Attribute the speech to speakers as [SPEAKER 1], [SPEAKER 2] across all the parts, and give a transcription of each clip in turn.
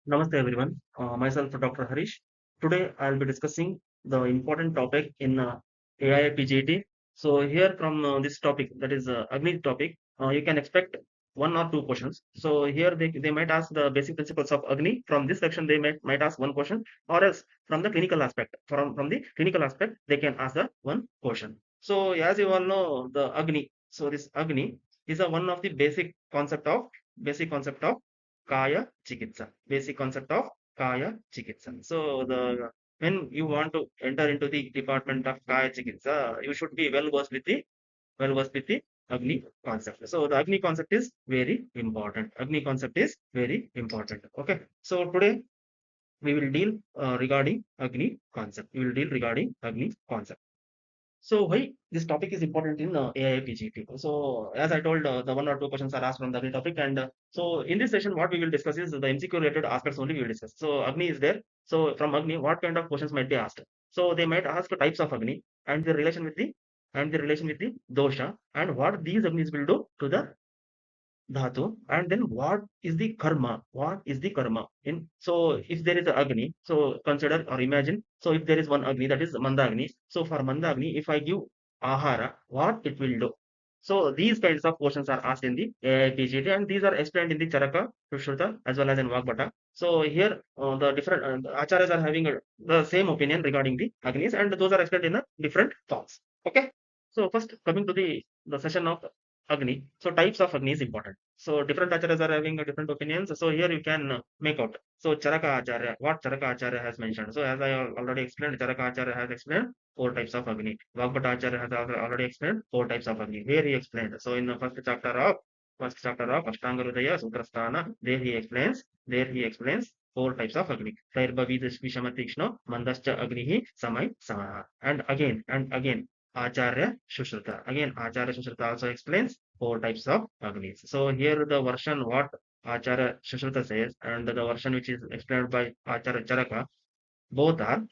[SPEAKER 1] Namaste everyone. Myself Dr. Harish. Today I'll be discussing the important topic in AIAPGET. So here from this topic, that is Agni topic, you can expect one or two questions. So here they might ask the basic principles of Agni. From this section they might ask one question, or else from the clinical aspect. From the clinical aspect they can ask the one question. So as you all know, the Agni. So this Agni is a one of the basic concept of Kaya Chikitsa, basic concept of Kaya Chikitsa. So the when you want to enter into the department of Kaya Chikitsa, you should be well versed with the Agni concept. So the Agni concept is very important. Agni concept is very important. Okay. So today we will deal regarding Agni concept. We will deal regarding Agni concept. So why this topic is important in AIAPGT? So as I told, the one or two questions are asked from the Agni topic, and so in this session, what we will discuss is the MCQ related aspects only we will discuss. So Agni is there. So from Agni, what kind of questions might be asked? So they might ask types of Agni and the relation with the dosha and what these Agnis will do to the dhatu, and then what is the karma in. So if there is a agni, so consider or imagine, so if there is one agni, that is Manda Agni. So for Manda Agni, if I give ahara, what it will do? So these kinds of questions are asked in the AIPGT, and these are explained in the Charaka, Sushruta, as well as in Vagbata. So here the different acharyas are having the same opinion regarding the agnis, and those are explained in a different forms. Okay. So first coming to the session of Agni. So types of Agni is important. So different acharyas are having different opinions. So here you can make out. So Charaka Acharya, what Charaka Acharya has mentioned. So as I already explained, Charaka Acharya has explained four types of Agni. Vagbata Acharya has already explained four types of Agni. Here he explained. So in the first chapter of Ashtanga Hridaya Sutrasthana, there he explains four types of Agni. Tairbavi Vishama Tikshna Mandascha Agnihi Samai Samaha. And again, Acharya Sushruta. Again, Acharya Sushruta also explains four types of Agnis. So here the version what Acharya Sushruta says and the version which is explained by Acharya Charaka, both are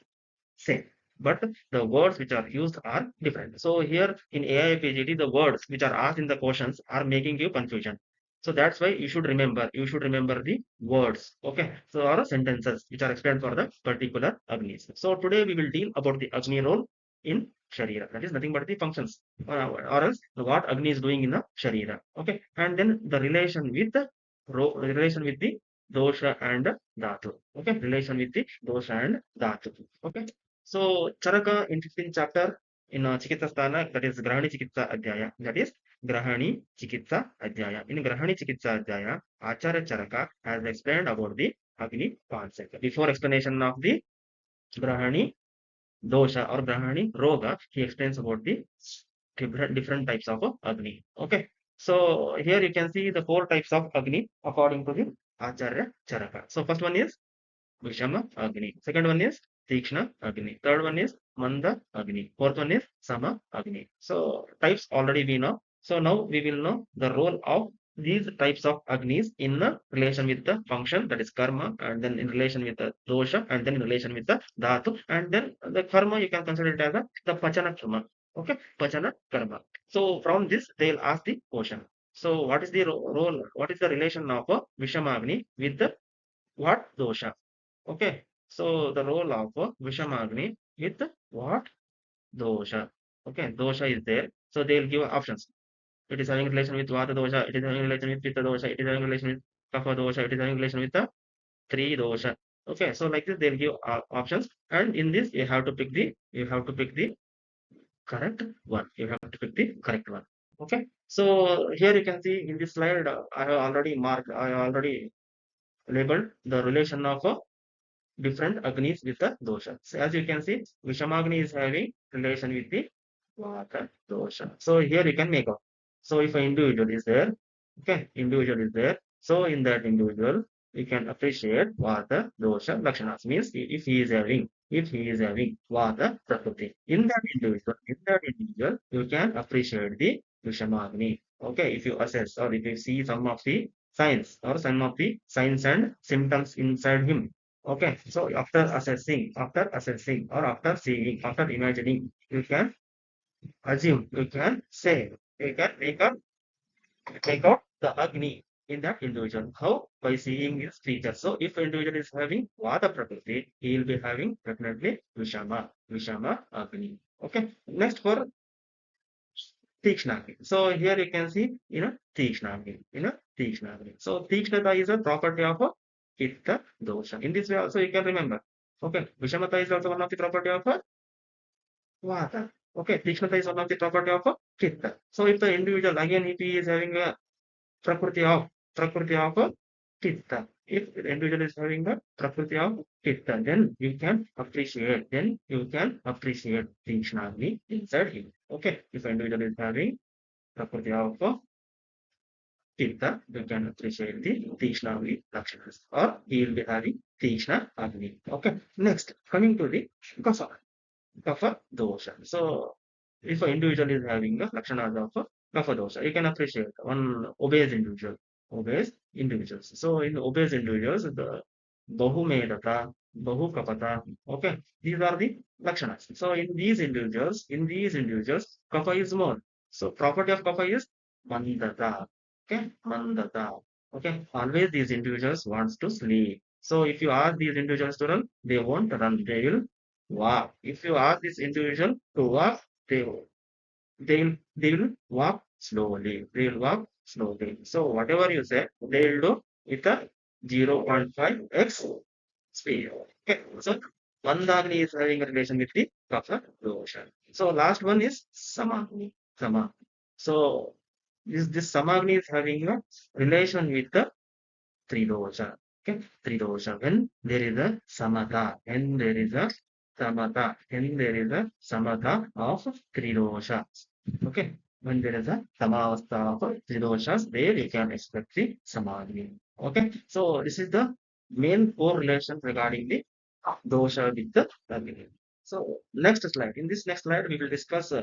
[SPEAKER 1] same. But the words which are used are different. So here in AIPGT, the words which are asked in the questions are making you confusion. So that's why you should remember the words. Okay. So or sentences which are explained for the particular Agnis. So today we will deal about the Agni role in Sharira. That is nothing but the functions, or else what Agni is doing in the Sharira. Okay. And then the relation with the dosha and dhatu. Okay. Relation with the dosha and dhatu. Okay. So Charaka in 15th chapter in Chikitsa, that is Grahani Chikitsa Adhyaya. That is Grahani Chikitsa Adhyaya. In Grahani Chikitsa Adhyaya, Acharya Charaka has explained about the Agni concept. Before explanation of the Grahani dosha or Grahani roga, he explains about the different types of Agni. Okay. So here you can see the four types of Agni according to the Acharya Charaka. So first one is Vishama Agni. Second one is Tikshna Agni. Third one is Manda Agni. Fourth one is Sama Agni. So types already we know. So now we will know the role of these types of Agnis in the relation with the function, that is karma, and then in relation with the dosha, and then in relation with the dhatu, and then the karma you can consider it as the Pachana Karma. Okay, Pachana Karma. So from this they'll ask the question. So what is the role? What is the relation of Vishama Agni with the what dosha? Okay, so the role of Vishama Agni with what dosha? Okay, dosha is there. So they'll give options. It is having relation with Vata dosha, it is having relation with Pitta dosha, it is having relation with Kapha dosha, it is having relation with the three dosha. Okay, so like this they'll give options, and in this you have to pick the correct one. You have to pick the correct one. Okay, so here you can see in this slide, I already labeled the relation of different Agnis with the dosha. So as you can see, Vishamagni is having relation with the Vata dosha. So here you can make out. So if an individual is there, okay, individual is there. So in that individual, we can appreciate Vata dosha lakshanas. Means if he is having Vata prakriti. In that individual, you can appreciate the Vishamagni. Okay, if you assess or if you see some of the signs or some of the signs and symptoms inside him. Okay, so after assessing, or after seeing, after imagining, you can assume, you can say, you can make out the Agni in that individual. How? By seeing his features. So if individual is having Vata Prakriti, he will be having definitely Vishama Agni. Okay. Next for Tikshna Agni. So here you can see, Tikshna Agni, Tikshna Agni. So Tikshnata is a property of a Pitta dosha. In this way also you can remember. Okay. Vishamata is also one of the property of a Vata. Okay. Tikshnata is one of the property of a Pitta. So if the individual, again, if he is having a prakriti of a Pitta. If the individual is having the prakriti of Pitta, then you can appreciate Tikshna Agni inside him. Okay. If individual is having prakriti of a Pitta, you can appreciate the Tikshna Agni Lakshanas, or he will be having Tikshna Agni. Okay. Next, coming to the Kapha, Kapha dosha. So, if an individual is having the Lakshanas of a Kapha dosha, you can appreciate one obese individuals. So, in obese individuals, the Bahu Medata, Bahu Kapata, okay, these are the Lakshanas. So, in these individuals, Kapha is more. So, property of Kapha is Mandata. Okay, Mandata. Okay, always these individuals wants to sleep. So if you ask these individuals to run, they won't run. They will walk. If you ask this individual to walk, they they will walk slowly. They will walk slowly. So whatever you say, they will do with a 0.5x speed. Okay. So Mandagni is having a relation with the Kapha dosha. So last one is Samagni. Sama. So this Samagni is having a relation with the Tridosha. Okay, Tridosha. When there is a Samata, when there is a Samata, when there is a Samata of Tridosha. Okay, when there is a Samavastha of Tridoshas, there you can expect the Samagni. Okay, so this is the main correlation regarding the dosha with the Agni. So next slide. In this next slide, we will discuss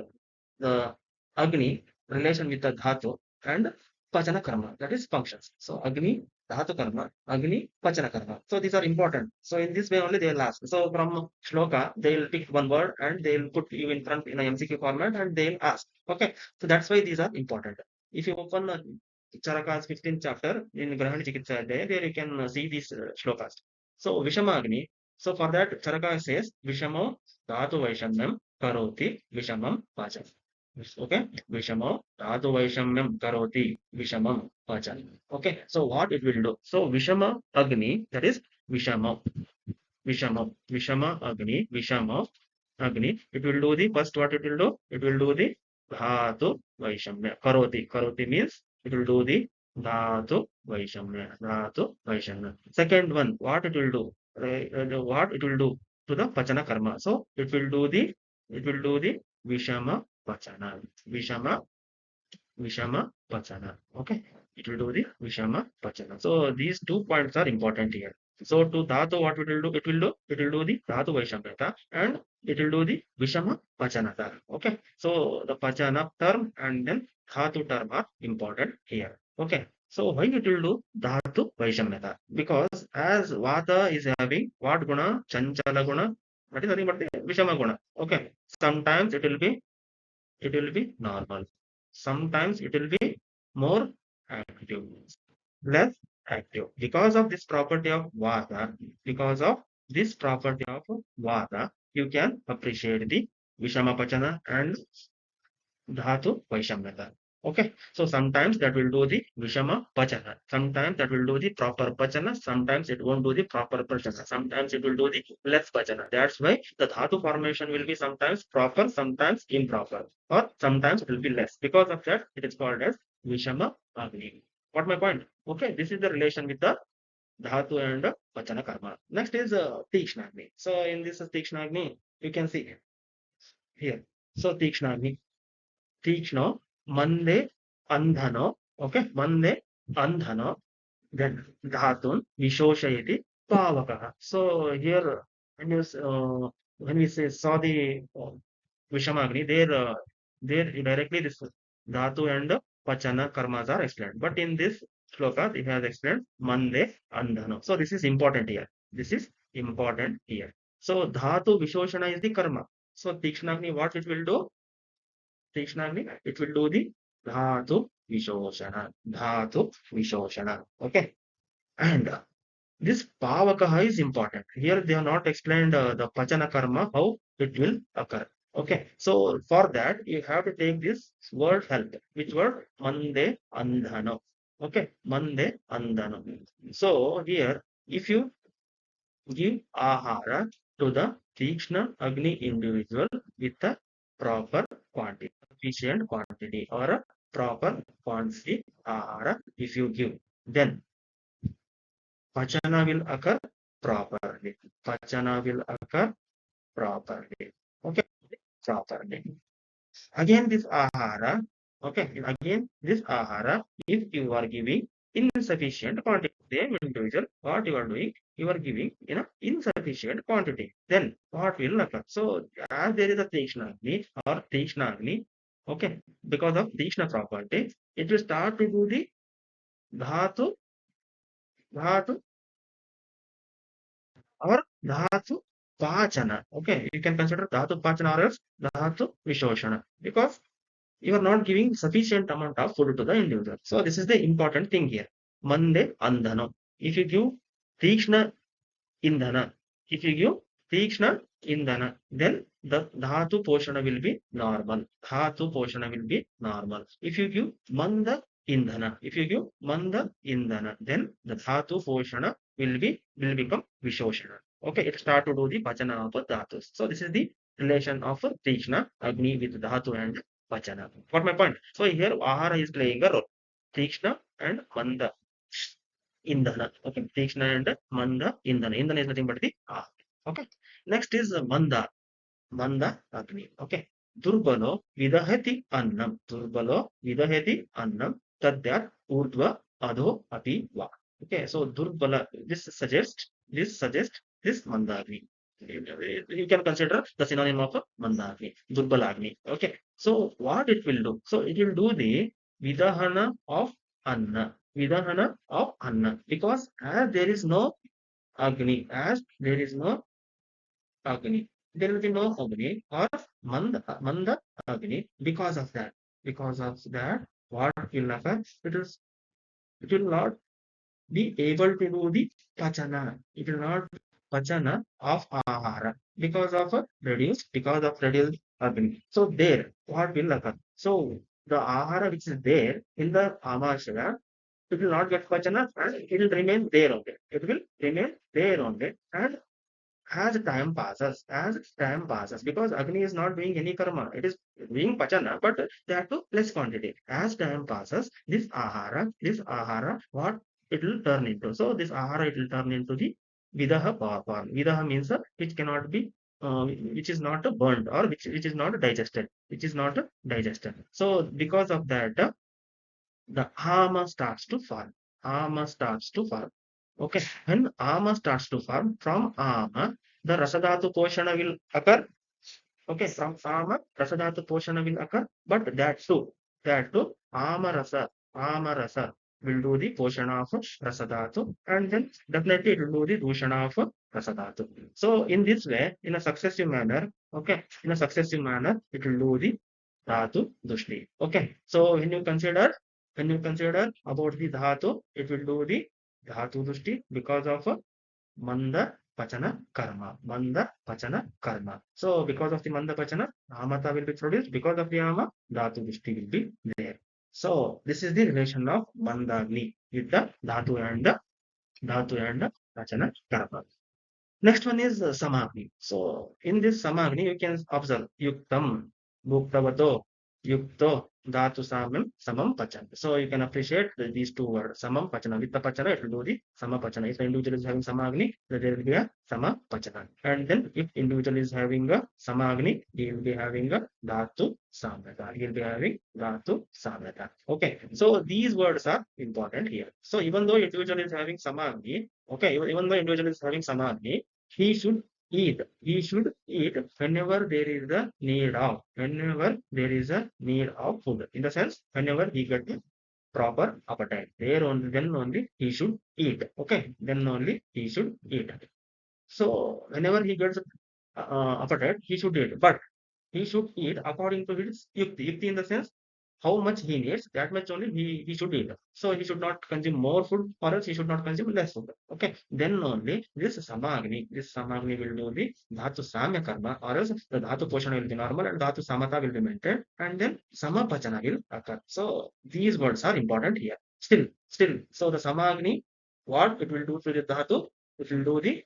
[SPEAKER 1] the Agni relation with the Dhatu and Pachana Karma, that is functions. So Agni, Dhatu Karma, Agni, Pachana Karma. So these are important. So in this way only they will ask. So from Shloka, they will pick one word and they will put you in front in a MCQ format and they will ask. Okay. So that's why these are important. If you open Charaka's 15th chapter in Grahani Chikitsa, there you can see these shlokas. So Vishama Agni. So for that, Charaka says Vishamo Dhatu Vaishamyam Karoti Vishamam Pacham. Okay, Vishamo Dhatu Vaishamyam Karoti Vishamam Pacham. Okay, so what it will do? So Vishama Agni, that is Vishama, Vishama Agni, Vishama Agni. It will do the first what it will do? It will do the Dhatu Vaishamya. Karoti means it will do the Dhatu Vaishamya. Second one, what it will do? What it will do to the Pachana Karma. So it will do the Vishama Pachana. Vishama Vishama Pachana. Okay. It will do the Vishama Pachana. So these 2 points are important here. So to Dhatu, what it will do? It will do the Dhatu Vaishamyata and it will do the Vishama Pachanata. Okay. So the Pachana term and then Dhatu term are important here. Okay. So why it will do Dhatu Vaishamyata? Because as Vata is having what guna? Chanchala guna. That is nothing but the Vishama guna. Okay. Sometimes it will be normal. Sometimes it will be more active, less active. Because of this property of Vata, you can appreciate the Vishama Pachana and Dhatu Vaishamyata. Okay, so sometimes that will do the Vishama Pachana, sometimes that will do the proper Pachana, sometimes it won't do the proper Pachana, sometimes it will do the less Pachana. That's why the Dhatu formation will be sometimes proper, sometimes improper, or sometimes it will be less. Because of that, it is called as Vishama Agni. What my point? Okay, this is the relation with the Dhatu and Pachana Karma. Next is Tikshna Agni. So in this Tikshna Agni, you can see here. So Tikshna Agni. Tikshno, Mande, Andhano, okay, Mande, Andhano, then Dhatun, Vishoshayati, Pavakaha. So here, when we say saw the Vishamagni, there directly this Dhatu and Pachana karmas are explained. But in this shloka, it has explained Mande, Andhano. So this is important here. This is important here. So Dhatu Vishoshana is the karma. So Tikshnagni, what it will do? Tikshna Agni, it will do the Dhatu Vishoshana. Dhatu Vishoshana. Okay. And this Pavakaha is important. Here they have not explained the Pachana Karma, how it will occur. Okay. So for that, you have to take this word help. Which word? Mande Andhano. Okay. Mande Andhano. So here, if you give ahara to the Tikshna Agni individual with a proper quantity, sufficient quantity or a proper quantity ahara, if you give, then Pachana will occur properly. Pachana will occur properly. Okay, properly. Again, this ahara, okay, again, this ahara, if you are giving insufficient quantity, same individual, what you are doing, you are giving in a insufficient quantity, then what will occur? So, as there is a Tikshna Agni or Tikshna Agni, okay, because of Tikshna property, it will start to do the Dhatu, Dhatu or Dhatu Pachana. Okay, you can consider Dhatu Pachana or else Dhatu Vishoshana because you are not giving sufficient amount of food to the individual. So this is the important thing here. Mande Andhano. If you give Tikshna Indhana, if you give Tikshna Indhana, then the Dhatu Poshana will be normal. Dhatu Poshana will be normal. If you give Manda Indhana, if you give Manda Indhana, then the Dhatu Poshana will become Vishoshana. Okay, it start to do the Pachana of Dhatus. So this is the relation of Tikshna Agni with Dhatu and Pachana. Got my point? So here Ahara is playing a role. Tikshna and Manda Indhana. Okay, Tikshna and Manda Indhana. Indhana is nothing but the Ahara. Okay. Next is Manda. Manda Agni. Okay. Durbalo Vidahati Annam. Durbalo Vidahati Annam. Tadyat Urdhva Adho Api Va. Okay, so Durbala, this suggests this Mandagni. You can consider the synonym of Mandagni, Durbalagni. Okay, so what it will do? So it will do the Vidahana of Anna. Vidahana of Anna. Because as there is no Agni, as there is no Agni, there will be no Agni or Manda Agni because of that, what will happen? It will not be able to do the pachana. It will not pachana of ahara because of reduced urban. So there, what will occur? So the ahara which is there in the amashara, it will not get pachana and it will remain there only. It will remain there only. And as time passes, because Agni is not doing any karma, it is doing pachana, but they have to less quantity. As time passes, this ahara, what it will turn into? So this ahara, it will turn into the vidaha power form. Vidaha means which cannot be, which is not burnt or which is not digested, which is not digested. So because of that, the ama starts to form. Ama starts to form. Okay, when ama starts to form, from ama, the rasadhatu poshana will occur. Okay, from ama, rasadhatu poshana will occur, but that too, ama rasa will do the poshana of rasadhatu, and then definitely it will do the dushana of rasadhatu. So in this way, in a successive manner, okay, in a successive manner, it will do the dhatu dushti. Okay, so when you consider about the dhatu, it will do the dhatu dushti because of Manda Pachana Karma. Manda Pachana Karma. So because of the Manda Pachana, Amata will be produced. Because of the Ama, Dhatu Dushti will be there. So this is the relation of Mandagni with the Dhatu and Pachana Karma. Next one is Samagni. So in this Samagni, you can observe Yuktam, Bhuktavato, Yukto, Dhatu Samam Pachan. So you can appreciate these two words, Samam Pachana. With the Pachana, it will do the Sama Pachana. If the individual is having Samagni, then there will be a Sama Pachana. And then if individual is having a Samagni, he will be having a Dhatu Samyata. He will be having Dhatu Samyata. Okay, so these words are important here. So even though individual is having Samagni, okay, even though individual is having Samagni, he should eat. He should eat whenever there is a need of food. In the sense, whenever he gets a proper appetite, then only he should eat. Okay, then only he should eat. So whenever he gets appetite, he should eat. But he should eat according to his yukti. Yukti in the sense, how much he needs, that much only he should eat. So he should not consume more food, or else he should not consume less food. Okay. Then only this Samagni will do the Dhatu Samya Karma, or else the Dhatu Poshana will be normal and Dhatu Samata will be maintained, and then Samapachana will occur. So these words are important here. Still. So the Samagni, what it will do to the Dhatu, it will do the,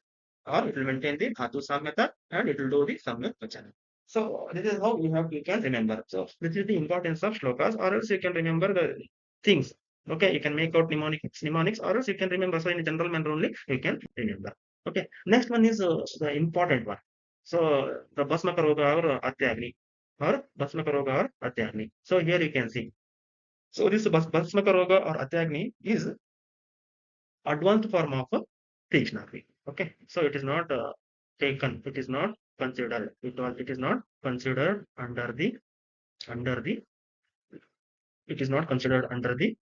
[SPEAKER 1] or it will maintain the Dhatu Samyata, and it will do the Samya Pachana. So this is how you can remember. So this is the importance of shlokas, or else you can remember the things. Okay, you can make out mnemonics, or else you can remember. So in a general manner only you can remember. Okay, next one is the important one. So the Bhasmaka Roga or Atyagni, or Bhasmaka Roga or Atyagni. So here you can see. So this Bhasmaka Roga or Atyagni is advanced form of Tikshna Agni. Okay, so it is not taken. It is not considered. It is not considered under the. It is not considered under the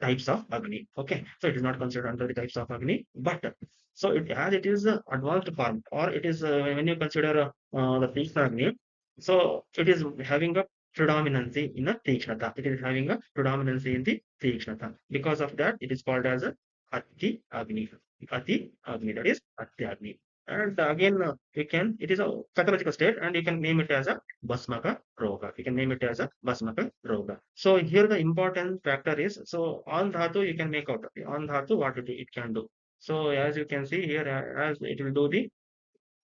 [SPEAKER 1] types of Agni. Okay, so it is not considered under the types of Agni, but so it as it is advanced form, or it is when you consider the Tikshna Agni, so it is having a predominancy in a Tikshnata. It is having a predominancy in the Tikshnata. Because of that, it is called as a Ati Agni. Ati Agni, that is Ati Agni. And again, it is a pathological state, and you can name it as a Basmaka Roga. You can name it as a Basmaka Roga. So here the important factor is, so on Dhatu you can make out. On Dhatu, what it can do. So as you can see here, as it will do the,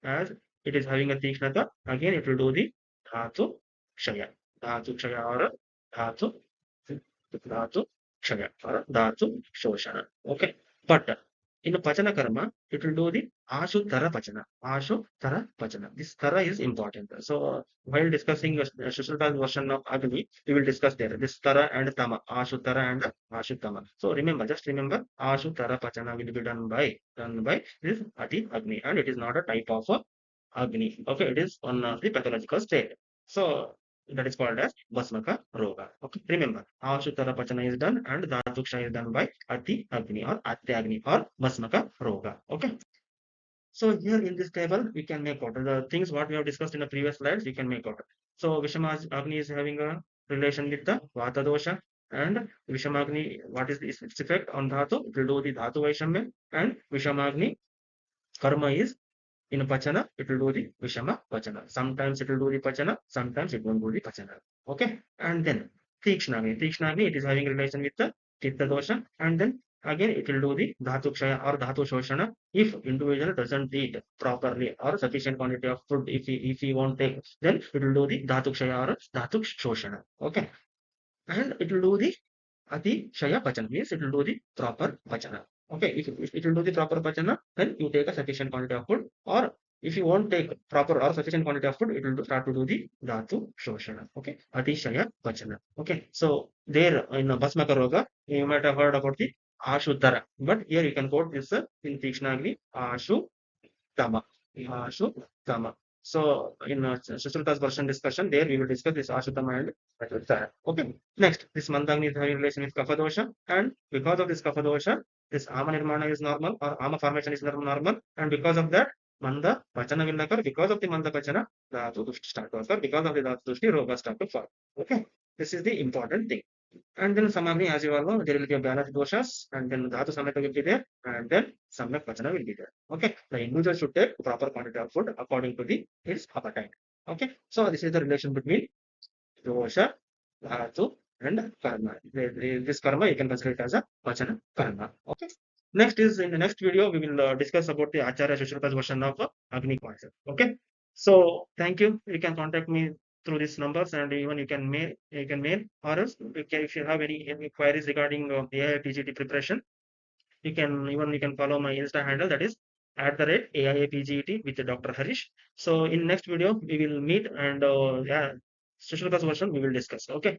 [SPEAKER 1] as it is having a Tikshnata, again it will do the Dhatu Kshaya. Dhatu Kshaya or Dhatu, Dhatu Kshaya or Dhatu Shoshana. Okay. But in Pachana Karma, it will do the Ashu Tara Pachana. Ashu Tara Pachana. This Tara is important. So while discussing Shushruta's version of Agni, we will discuss there. This Tara and Tama. Ashu Tara and Ashu Tama. So remember, just remember, Ashu Tara Pachana will be done by this Ati Agni, and it is not a type of Agni. Okay, it is one of the pathological state. So that is called as Basmaka Roga. Okay, remember, Ashuttara Pachana is done and Dhatuksha is done by Ati Agni or Atyagni or Basmaka Roga. Okay. So here in this table, we can make out the things what we have discussed in the previous slides. We can make out. So Vishama Agni is having a relation with the Vata dosha, and Vishama Agni, what is its effect on Dhatu? It will do the Dhatu Vaishamya, and Vishama Agni karma is in Pachana, it will do the Vishama Pachana. Sometimes it will do the Pachana, sometimes it won't do the Pachana. Okay. And then Tikshna Agni, it is having relation with the Chitta dosha, and then again it will do the Dhatu Kshaya or Dhatu Shoshana if individual doesn't eat properly or sufficient quantity of food. If he won't take, then it will do the Dhatu Kshaya or Dhatu Shoshana. Okay. And it will do the Ati Shaya Pachana, means it will do the proper Pachana. Okay, if it will do the proper Pachana, then you take a sufficient quantity of food, or if you won't take proper or sufficient quantity of food, it will start to do the Dhatu Shoshana. Okay, Ati Shaya Pachana. Okay, so there in Bhasmaka Roga, you might have heard about the Ashuttara, but here you can quote this in Tikshna Agni, Ashu Tama. Ashuttama. So in Sushruta's version discussion, there we will discuss this Ashuttama and Ashuttara. Okay. Next, this Mandagni is having relation with Kapha dosha, and because of this Kapha dosha, this Ama Nirmana is normal, or Ama formation is normal, and because of that, Manda Pachana will occur. Because of the Manda Pachana, the Dhatu Dushti start to occur. Because of the Dhatu Dushti, Roga start to fall. Okay. This is the important thing. And then Samagni, as you all know, there will be a balance doshas, and then Dhatu Samyata will be there, and then Samyak Pachana will be there. Okay, the individual should take proper quantity of food according to his appetite. Okay, so this is the relation between dosha, Dhatu, and karma. This karma you can consider it as a Pachana karma. Okay. Next is in the next video we will discuss about the Acharya Charaka's version of Agni concept. Okay. So thank you. You can contact me through these numbers, and even you can mail, or else if you have any queries regarding AIAPGT preparation, you can follow my Insta handle, that is @ AIAPGET with Dr Harish. So in next video we will meet, and yeah, Sushruta's version we will discuss. Okay.